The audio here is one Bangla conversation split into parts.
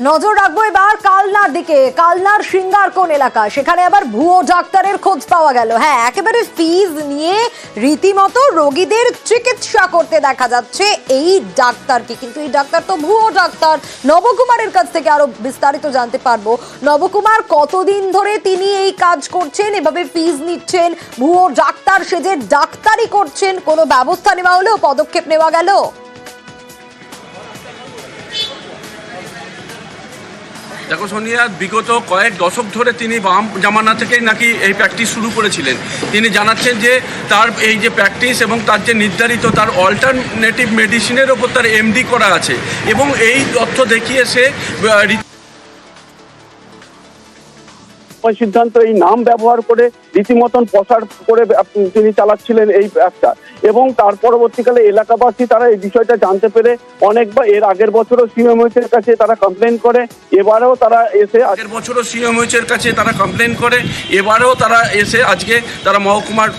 নজর রাখবো এবার কালনার দিকে। কালনার সিঙ্গারকোণ এলাকা, সেখানে আবার ভুয়ো ডাক্তারের খোঁজ পাওয়া গেল। হ্যাঁ, একেবারে ফিজ নিয়ে রীতিমতো রোগীদের চিকিৎসা করতে দেখা যাচ্ছে এই ডাক্তারকে। কিন্তু এই ডাক্তার তো ভুয়ো ডাক্তার। নবকুমারের কাছ থেকে আরো বিস্তারিত জানতে পারবো। নবকুমার, কতদিন ধরে তিনি এই কাজ করছেন, এভাবে ফিজ নিচ্ছেন, ভুয়ো ডাক্তার সেজে ডাক্তারি করছেন? কোনো ব্যবস্থা নেওয়া হলো, পদক্ষেপ নেওয়া গেল? দেখো সোনিয়া, বিগত কয়েক দশক ধরে তিনি বাম জামানা থেকেই নাকি এই প্র্যাকটিস শুরু করেছিলেন। তিনি জানাচ্ছেন যে তার এই যে প্র্যাকটিস এবং তার যে নির্ধারিত তার অল্টারনেটিভ মেডিসিনের ওপর তার এমডি করা আছে, এবং এই তথ্য দেখিয়ে সে সিদ্ধান্ত এই নাম ব্যবহার করে রীতিমতন প্রচার করে তিনি চালাচ্ছিলেন এই ব্যবসা। এবং তার পরবর্তীকালে এলাকাবাসী তারা এই বিষয়টা জানতে পেরে অনেকবার এর আগের বছরও সিএমএইচ এর কাছে তারা কমপ্লেন করে, এবারেও তারা এসে আগের বছরও সিএমএইচ এর কাছে তারা কমপ্লেন করে, এবারেও তারা এসে আজকে তারা মহকুমার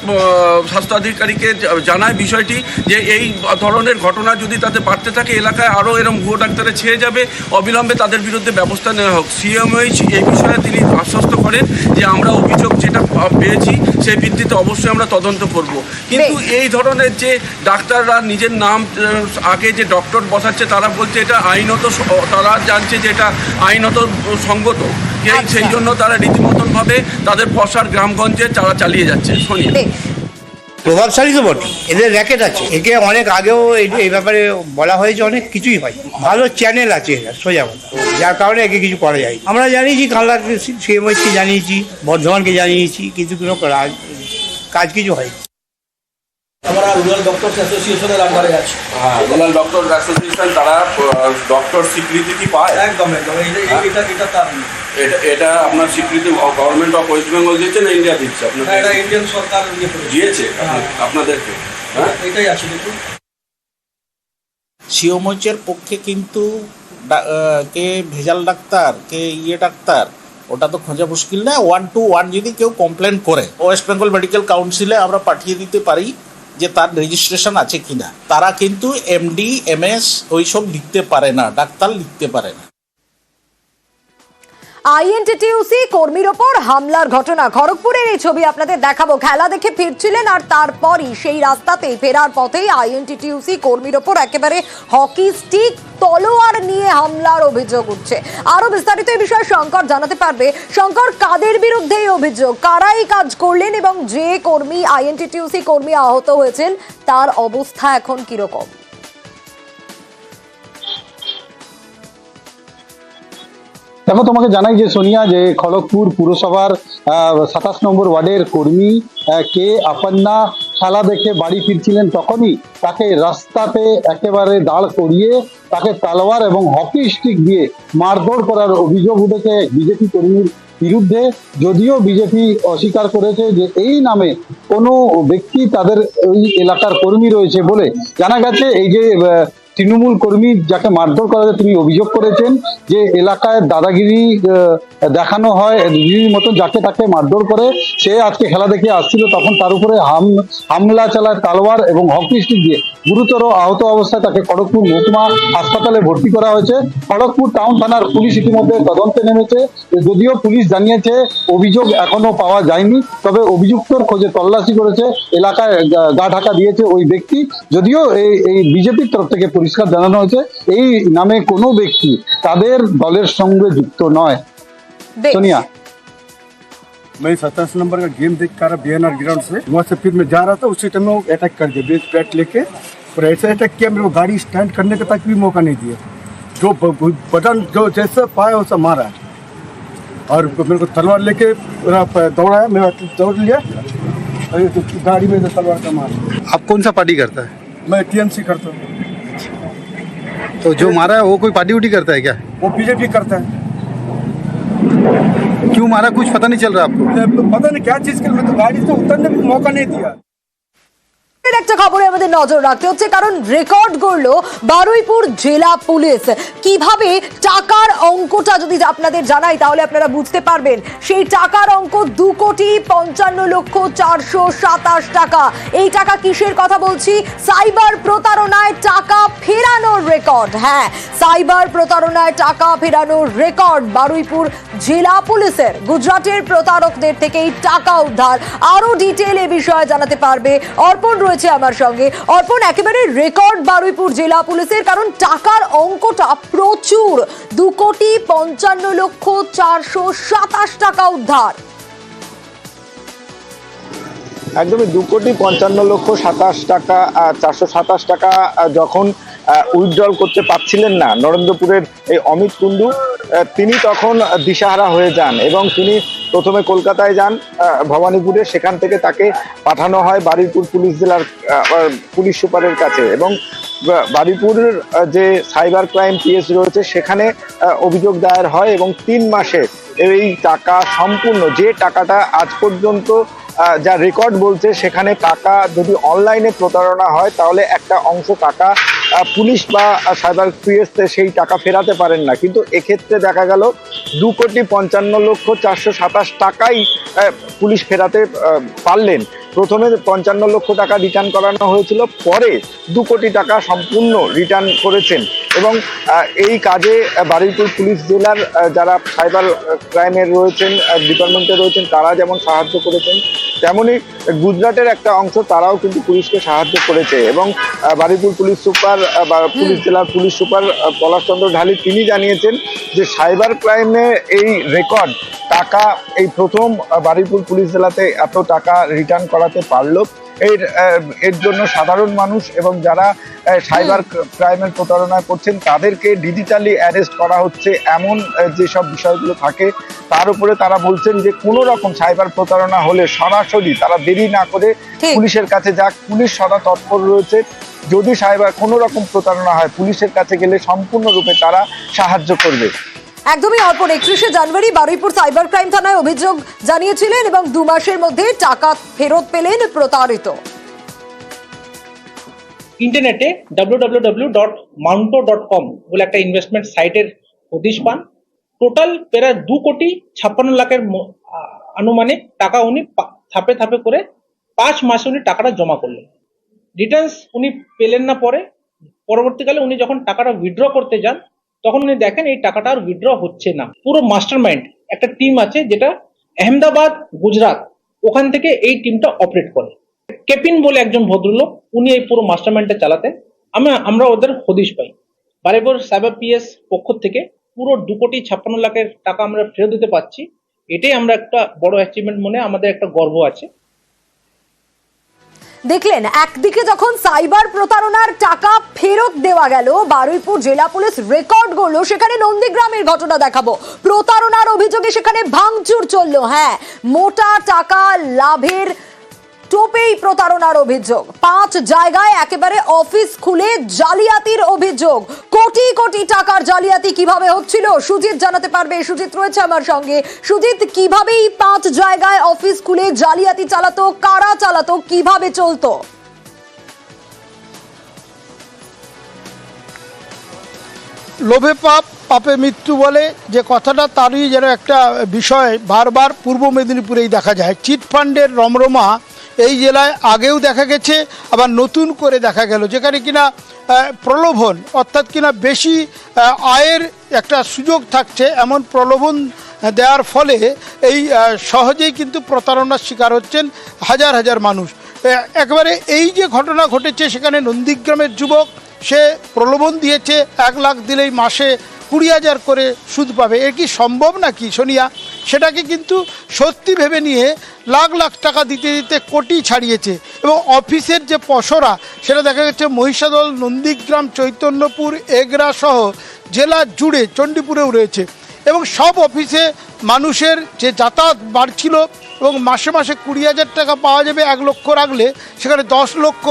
স্বাস্থ্য আধিকারিককে জানায় বিষয়টি, যে এই ধরনের ঘটনা যদি তাতে বাড়তে থাকে এলাকায় আরও এরকম ভুয়ো ডাক্তারে ছেয়ে যাবে, অবিলম্বে তাদের বিরুদ্ধে ব্যবস্থা নেওয়া হোক। সিএমএইচ এই বিষয়ে তিনি আশ্বস্ত করেন যে আমরা অভিযোগ যেটা পেয়েছি সেই ভিত্তিতে অবশ্যই আমরা তদন্ত করব। কিন্তু এই ধরনের যে ডাক্তাররা নিজের নাম আগে যে ডক্টর বসাচ্ছে, তারা বলছে এটা আইনত, তারা জানছে যে এটা আইনত সঙ্গত, সেই জন্য তারা রীতিমতনভাবে তাদের প্রসার গ্রামগঞ্জে তারা চালিয়ে যাচ্ছে। সোনিয়া, প্রভাবশালী তো বটে, এদের র্যাকেট আছে। একে অনেক আগেও এই ব্যাপারে বলা হয়েছে, অনেক কিছুই হয়, ভালো চ্যানেল আছে এরা, সোজা কথা, যার কারণে একে কিছু করা যায়। আমরা জানিয়েছি, কালনার সিএমএইচকে জানিয়েছি, বর্ধমানকে জানিয়েছি, কিন্তু কোনো কাজ কিছু হয়। আমরা রুরাল ডক্টরস অ্যাসোসিয়েশনের আন্ডারে আছি। হ্যাঁ, রুরাল ডক্টর অ্যাসোসিয়েশন, তারা ডক্টর স্বীকৃতি কি পায়? একদম এটা তার এটা আপনার স্বীকৃতি গভর্নমেন্ট অফ ওয়েস্ট বেঙ্গল দিচ্ছে না ইন্ডিয়া দিচ্ছে? আপনার এটা ইন্ডিয়ান সরকার দিয়েছে আপনাদেরকে? হ্যাঁ, এটাই আছে। দেখুন, সিওমোচের পক্ষে কিন্তু কে ভেজাল ডাক্তার, কে ডাক্তার, ওটা তো খোঁজা মুশকিল না। 1-1 যদি কেউ কমপ্লেন করে, ওয়েস্ট বেঙ্গল মেডিকেল কাউন্সিলে আমরা পাঠিয়ে দিতে পারি যে তার রেজিস্ট্রেশন আছে কিনা। তারা কিন্তু এমডি এমএস ওইসব লিখতে পারে না, ডাক্তার লিখতে পারে না। আইএনটিটিউসি কর্মীর ওপর হামলার ঘটনা, খড়গপুরের এই ছবি আপনাদের দেখাবো। খেলা দেখে ফিরছিলেন আর তারপরই সেই রাস্তাতেই ফেরার পথেই আইএনটিটিউসি কর্মীর ওপর একেবারে হকি স্টিক তলোয়ার নিয়ে হামলার অভিযোগ উঠছে। আরো বিস্তারিত এই বিষয়ে শঙ্কর জানাতে পারবে। শঙ্কর, কাদের বিরুদ্ধে এই অভিযোগ, কারা এই কাজ করলেন, এবং যে কর্মী আইএনটিটিউসি কর্মী আহত হয়েছেন তার অবস্থা এখন কিরকম? দেখো, তোমাকে জানাই যে সোনিয়া, যে খড়গপুর পুরসভার 27 নম্বর ওয়ার্ডের কর্মী কে আপন্না খেলা দেখে বাড়ি ফিরছিলেন, তখনই তাকে রাস্তাতে একেবারে দাঁড় করিয়ে তাকে তালোয়ার এবং হকি স্টিক দিয়ে মারধর করার অভিযোগ উঠেছে বিজেপি কর্মীর বিরুদ্ধে। যদিও বিজেপি অস্বীকার করেছে যে এই নামে কোনো ব্যক্তি তাদের ওই এলাকার কর্মী রয়েছে বলে জানা গেছে। এই যে তৃণমূল কর্মী যাকে মারধর করা তিনি অভিযোগ করেছেন যে এলাকায় দাদাগিরি দেখানো হয়, দিদির মতো যাকে তাকে মারধর করে। সে আজকে খেলা দেখে আসছিল, তখন তার উপরে হামলা চালায় তালোয়ার এবং হকি স্টিক দিয়ে। গুরুতর আহত অবস্থায় তাকে খড়গপুর মহকুমা হাসপাতালে ভর্তি করা হয়েছে। খড়গপুর টাউন থানার পুলিশ ইতিমধ্যে তদন্তে নেমেছে। যদিও পুলিশ জানিয়েছে অভিযোগ এখনো পাওয়া যায়নি, তবে অভিযুক্তর খোঁজে তল্লাশি করেছে, এলাকায় গা ঢাকা দিয়েছে ওই ব্যক্তি। যদিও এই বিজেপির তরফ থেকে পরিষ্কার জানানো হয়েছে এই নামে কোনো ব্যক্তি তাদের দলের সঙ্গে যুক্ত নয়। सोनिया, मैं 27 नंबर का गेम देख कर बीएनआर ग्राउंड से वहाँ से फिर मैं जा रहा था, उसी टाइम में अटैक कर दिया, बेस बैट लेके, और ऐसा अटैक किया मेरे को गाड़ी स्टैंड करने का तक भी मौका नहीं दिया। जो बटन जो जैसा पाया वैसा मारा, और मेरे को तलवार लेके दौड़ाया, मैं दौड़ लिया, तो गाड़ी में तलवार का मारा। आप कौन सा पार्टी करता है? मैं टीएमसी करता हूँ। तो जो मारा है वो कोई पार्टी उटी करता है क्या? वो बीजेपी करता है। क्यों मारा, कुछ पता नहीं चल रहा आपको? पता नहीं क्या चीज के लिए, मैं तो गाड़ी से उतरने भी मौका नहीं दिया। একটা খবরে আমাদের নজর রাখতে হচ্ছে, কারণ রেকর্ড গড়ল বারুইপুর জেলা পুলিশ। কিভাবে টাকার অঙ্কটা যদি আপনাদের জানাই তাহলে আপনারা বুঝতে পারবেন। সেই টাকার অঙ্ক 2,55,427,000 টাকা। এই টাকা কিসের কথা বলছি? সাইবার প্রতারণায় টাকা ফেরানোর রেকর্ড। হ্যাঁ, সাইবার প্রতারণায় টাকা ফেরানোর রেকর্ড বারুইপুর জেলা পুলিশের। গুজরাটের প্রতারকদের থেকেই টাকা উদ্ধার। আরো ডিটেল এ বিষয়ে জানাতে পারবে অর্পণ রয়েছে আমার সঙ্গে। অর্পণ, একেবারে রেকর্ড বারুইপুর জেলা পুলিশের, কারণ টাকার অঙ্কটা প্রচুর। 2,55,427,000 টাকা উদ্ধার। একদমই 2,55,27,427 টাকা যখন উইথড্রল করতে পারছিলেন না নরেন্দ্রপুরের এই অমিত কুণ্ডু, তিনি তখন দিশাহারা হয়ে যান এবং তিনি প্রথমে কলকাতায় যান ভবানীপুরে। সেখান থেকে তাকে পাঠানো হয় বারুইপুর পুলিশ জেলার পুলিশ সুপারের কাছে এবং বারুইপুরের যে সাইবার ক্রাইম পিএস রয়েছে সেখানে অভিযোগ দায়ের হয় এবং 3 মাসে এই টাকা সম্পূর্ণ, যে টাকাটা আজ পর্যন্ত যা রেকর্ড বলছে সেখানে টাকা যদি অনলাইনে প্রতারণা হয় তাহলে একটা অংশ টাকা পুলিশ বা সাইবার পিএস সেই টাকা ফেরাতে পারেন না, কিন্তু এক্ষেত্রে দেখা গেল 2,55,427,000 টাকাই পুলিশ ফেরাতে পারলেন। প্রথমে 55 লক্ষ টাকা রিটার্ন করানো হয়েছিল, পরে 2 কোটি টাকা সম্পূর্ণ রিটার্ন করেছেন এবং এই কাজে বারুইপুর পুলিশ জেলার যারা সাইবার ক্রাইমের রয়েছেন, ডিপার্টমেন্টে রয়েছেন, তারা যেমন সাহায্য করেছেন, তেমনি গুজরাটের একটা অংশ তারাও কিন্তু পুলিশকে সাহায্য করেছে এবং বারুইপুর পুলিশ সুপার বা পুলিশ জেলার পুলিশ সুপার পলাশচন্দ্র ঢালি তিনি জানিয়েছেন যে সাইবার ক্রাইমে এই রেকর্ড টাকা এই প্রথম বারুইপুর পুলিশ জেলাতে এত টাকা রিটার্ন করাতে পারলো। এর জন্য সাধারণ মানুষ এবং যারা সাইবার ক্রাইমের প্রতারণা করছেন তাদেরকে ডিজিটালি অ্যারেস্ট করা হচ্ছে, এমন যেসব বিষয়গুলো থাকে তার উপরে তারা বলছেন যে কোনো রকম সাইবার প্রতারণা হলে সরাসরি তারা দেরি না করে পুলিশের কাছে যাক। পুলিশ সদা তৎপর রয়েছে, যদি সাইবার কোনো রকম প্রতারণা হয় পুলিশের কাছে গেলে সম্পূর্ণরূপে তারা সাহায্য করবে। একদমই অর্পণ, 31শে জানুয়ারি বারুইপুর সাইবার ক্রাইম থানায় অভিযোগ জানিয়েছিলেন এবং 2 মাসের মধ্যে টাকা ফেরত পেলেন প্রতারিত। ইন্টারনেটে www.mounto.com বলে একটা ইনভেস্টমেন্ট সাইটের হদিশ পান। টোটাল প্রায় 2,56,00,000 আনুমানিক টাকা উনি ধাপে ধাপে করে 5 মাসে উনি টাকাটা জমা করলেন। রিটার্নস উনি পেলেন না, পরবর্তীকালে উনি যখন টাকাটা উইথড্র করতে যান তখন উনি দেখেন এই টাকাটা আর উইথড্র হচ্ছে না। পুরো মাস্টারমাইন্ড একটা টিম আছে যেটা আহমেদাবাদ, গুজরাট, ওখান থেকে এই টিমটা অপারেট করে। কেপিন বলে একজন ভদ্রলোক, উনি এই পুরো মাস্টারমাইন্ডটা চালাতেন। আমরা ওদের হদিশ পাই। বারুইপুর সাইবার পিএস পক্ষ থেকে পুরো 2,56,00,000 টাকা আমরা ফেরত দিতে পারছি। এটাই আমরা একটা বড় অ্যাচিভমেন্ট মনে আমাদের একটা গর্ব আছে। দেখলেন, একদিকে যখন সাইবার প্রতারণার টাকা ফেরত দেওয়া গেল, বারুইপুর জেলা পুলিশ রেকর্ড করলো, সেখানে নন্দীগ্রামের ঘটনা দেখাবো। প্রতারণার অভিযোগে সেখানে ভাঙচুর চললো। হ্যাঁ, মোটা টাকা লাভের টোপেই প্রতারণার অভিযোগ। 5 জায়গায় একেবারে অফিস খুলে জালিয়াতির অভিযোগ। কোটি কোটি টাকার জালিয়াতি কিভাবে হচ্ছিল সুজিত জানাতে পারবে। সুজিত রয়েছে আমার সঙ্গে। সুজিত, কিভাবে এই 5 জায়গায় অফিস খুলে জালিয়াতি চালাতো, কারা চালাতো, কিভাবে চলতো? লোভে পাপ, পাপে মৃত্যু বলে যে কথাটা, তারই যেন একটা বিষয় বারবার পূর্ব মেদিনীপুরেই দেখা যায়। চিটফান্ডের রমরমা এই জেলায় আগেও দেখা গেছে, আবার নতুন করে দেখা গেল, যেখানে কিনা প্রলোভন অর্থাৎ কিনা বেশি আয়ের একটা সুযোগ থাকছে, এমন প্রলোভন দেওয়ার ফলে এই সহজেই কিন্তু প্রতারণার শিকার হচ্ছেন হাজার হাজার মানুষ। একবারে এই যে ঘটনা ঘটেছে, সেখানে নন্দীগ্রামের যুবক, সে প্রলোভন দিয়েছে 1 লাখ দিলেই মাসে 20,000 করে সুদ পাবে। এ কি সম্ভব নাকি সোনিয়া? সেটাকে কিন্তু সত্যি ভেবে নিয়ে লাখ লাখ টাকা দিতে দিতে কোটি ছাড়িয়েছে এবং অফিসের যে পসরা সেটা দেখা গেছে মহিষাদল, নন্দীগ্রাম, চৈতন্যপুর, এগরা সহ জেলা জুড়ে চণ্ডীপুরেও রয়েছে এবং সব অফিসে মানুষের যে যাতায়াত বাড়ছিল এবং মাসে মাসে 20,000 টাকা পাওয়া যাবে 1 লক্ষ রাখলে, সেখানে 10 লক্ষ,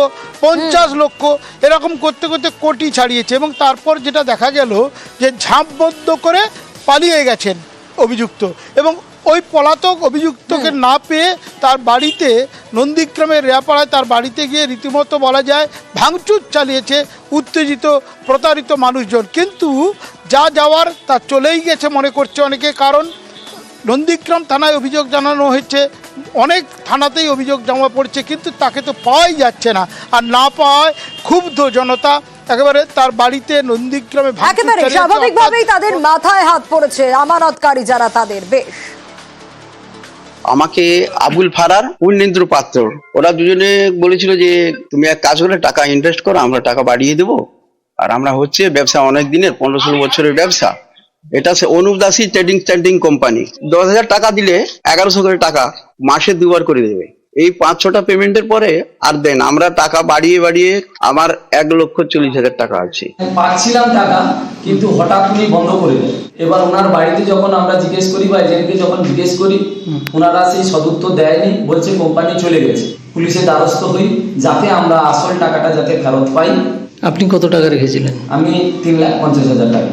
50 লক্ষ এরকম করতে করতে কোটি ছাড়িয়েছে এবং তারপর যেটা দেখা গেল যে ঝাঁপবদ্ধ করে পালিয়ে গেছেন অভিযুক্ত এবং ওই পলাতক অভিযুক্তকে না পেয়ে তার বাড়িতে নন্দীগ্রামের রেয়াপাড়ায় তার বাড়িতে গিয়ে রীতিমতো বলা যায় ভাঙচুর চালিয়েছে উত্তেজিত প্রতারিত মানুষজন। কিন্তু যা যাওয়ার তা চলেই গেছে মনে করছে অনেকে, কারণ নন্দীগ্রাম থানায় অভিযোগ জানানো হয়েছে, অনেক থানাতেই অভিযোগ জমা পড়ছে, কিন্তু তাকে তো পাওয়াই যাচ্ছে না। আর না পাওয়ায় ক্ষুব্ধ জনতা একেবারে তার বাড়িতে নন্দীগ্রামে একেবারে স্বাভাবিকভাবেই তাদের মাথায় হাত পড়েছে আমানতকারী যারা তাদের। বেশ, আমাকে আবুল ফারার পূর্ণেন্দ্র পাত্র ওরা দুজনে বলেছিল যে তুমি এক কাজ করে টাকা ইনভেস্ট করো, আমরা টাকা বাড়িয়ে দেবো। আর আমরা হচ্ছে ব্যবসা অনেক দিনের 15-16 বছরের ব্যবসা। এটা সে অনুপ দাসী ট্রেডিং কোম্পানি। 10,000 টাকা দিলে 1100 করে টাকা মাসে 2 বার করে দেবে। এই 5-6টা পেমেন্টের পরে আর দেন আমরা টাকা বাড়িয়ে আমার 1,40,000 টাকা আছে। পাচ্ছিলাম টাকা, কিন্তু হঠাৎ উনি বন্ধ করে দেন। এবার ওনার বাড়িতে যখন আমরা জিজ্ঞেস করি বা এজেন্টকে যখন জিজ্ঞেস করি, ওনারা সেই সদুত্তর দেয়নি, বলছে কোম্পানি চলে গেছে। পুলিশের দ্বারস্থ হই যাতে আমরা আসল টাকাটা যাতে ফেরত পাই। আপনি কত টাকা রেখেছিলেন? আমি 3,50,000 টাকা।